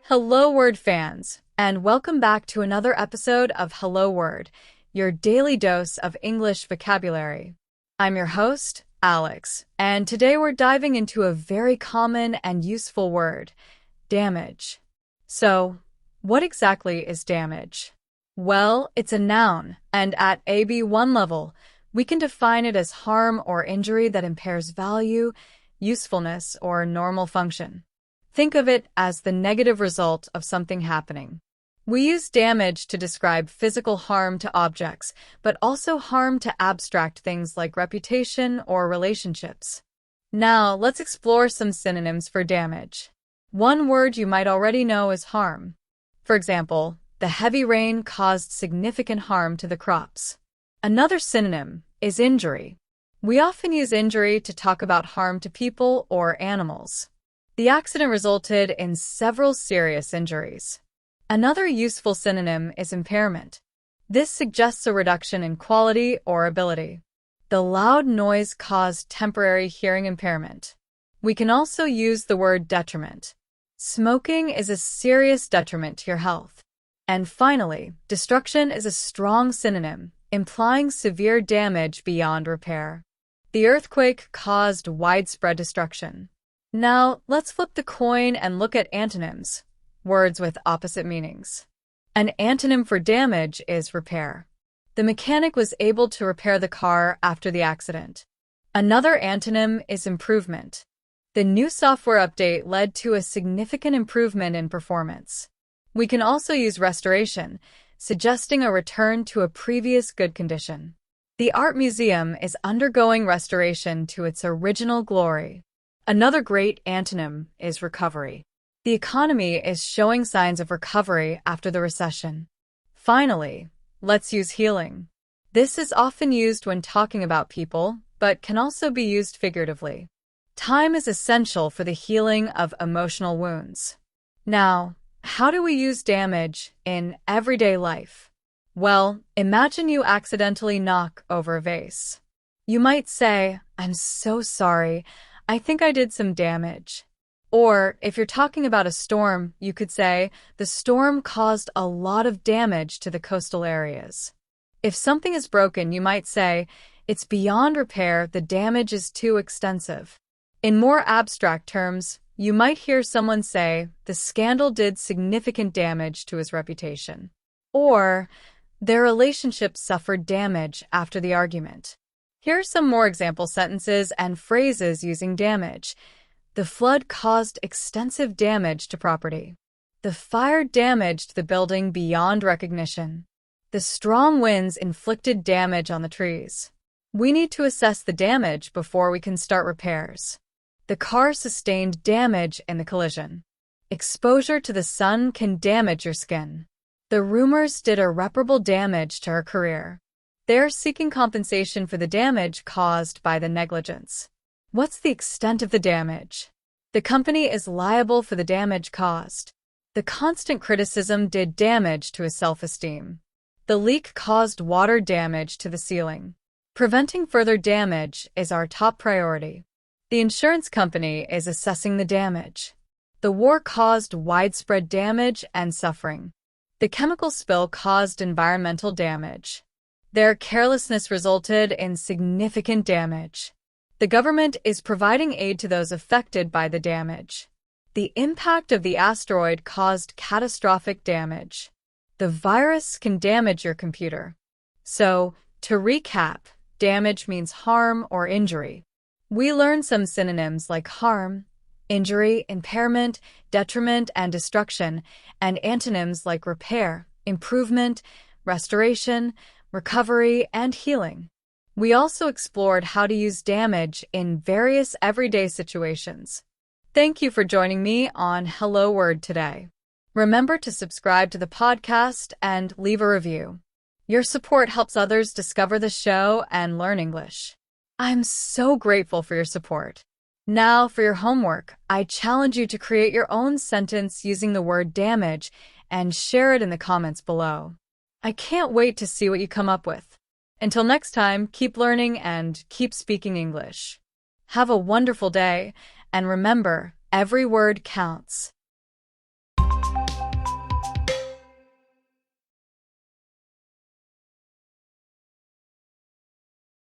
Hello, word fans, and welcome back to another episode of Hello Word, your daily dose of English vocabulary. I'm your host, Alex, and today we're diving into a very common and useful word, damage. So, what exactly is damage? Well, it's a noun, and at a B1 level, we can define it as harm or injury that impairs value, usefulness, or normal function. Think of it as the negative result of something happening. We use damage to describe physical harm to objects, but also harm to abstract things like reputation or relationships. Now, let's explore some synonyms for damage. One word you might already know is harm. For example, the heavy rain caused significant harm to the crops. Another synonym is injury. We often use injury to talk about harm to people or animals. The accident resulted in several serious injuries. Another useful synonym is impairment. This suggests a reduction in quality or ability. The loud noise caused temporary hearing impairment. We can also use the word detriment. Smoking is a serious detriment to your health. And finally, destruction is a strong synonym, implying severe damage beyond repair. The earthquake caused widespread destruction. Now, let's flip the coin and look at antonyms, words with opposite meanings. An antonym for damage is repair. The mechanic was able to repair the car after the accident. Another antonym is improvement. The new software update led to a significant improvement in performance. We can also use restoration, suggesting a return to a previous good condition. The art museum is undergoing restoration to its original glory. Another great antonym is recovery. The economy is showing signs of recovery after the recession. Finally, let's use healing. This is often used when talking about people, but can also be used figuratively. Time is essential for the healing of emotional wounds. Now, how do we use damage in everyday life? Well, imagine you accidentally knock over a vase. You might say, "I'm so sorry. I think I did some damage." Or, if you're talking about a storm, you could say, "The storm caused a lot of damage to the coastal areas." If something is broken, you might say, "It's beyond repair, the damage is too extensive." In more abstract terms, you might hear someone say, "The scandal did significant damage to his reputation." Or, "Their relationship suffered damage after the argument." Here are some more example sentences and phrases using damage. The flood caused extensive damage to property. The fire damaged the building beyond recognition. The strong winds inflicted damage on the trees. We need to assess the damage before we can start repairs. The car sustained damage in the collision. Exposure to the sun can damage your skin. The rumors did irreparable damage to her career. They're seeking compensation for the damage caused by the negligence. What's the extent of the damage? The company is liable for the damage caused. The constant criticism did damage to his self-esteem. The leak caused water damage to the ceiling. Preventing further damage is our top priority. The insurance company is assessing the damage. The war caused widespread damage and suffering. The chemical spill caused environmental damage. Their carelessness resulted in significant damage. The government is providing aid to those affected by the damage. The impact of the asteroid caused catastrophic damage. The virus can damage your computer. So, to recap, damage means harm or injury. We learned some synonyms like harm, injury, impairment, detriment, and destruction, and antonyms like repair, improvement, restoration, recovery, and healing. We also explored how to use damage in various everyday situations. Thank you for joining me on Hello Word today. Remember to subscribe to the podcast and leave a review. Your support helps others discover the show and learn English. I'm so grateful for your support. Now, for your homework, I challenge you to create your own sentence using the word damage and share it in the comments below. I can't wait to see what you come up with. Until next time, keep learning and keep speaking English. Have a wonderful day, and remember, every word counts.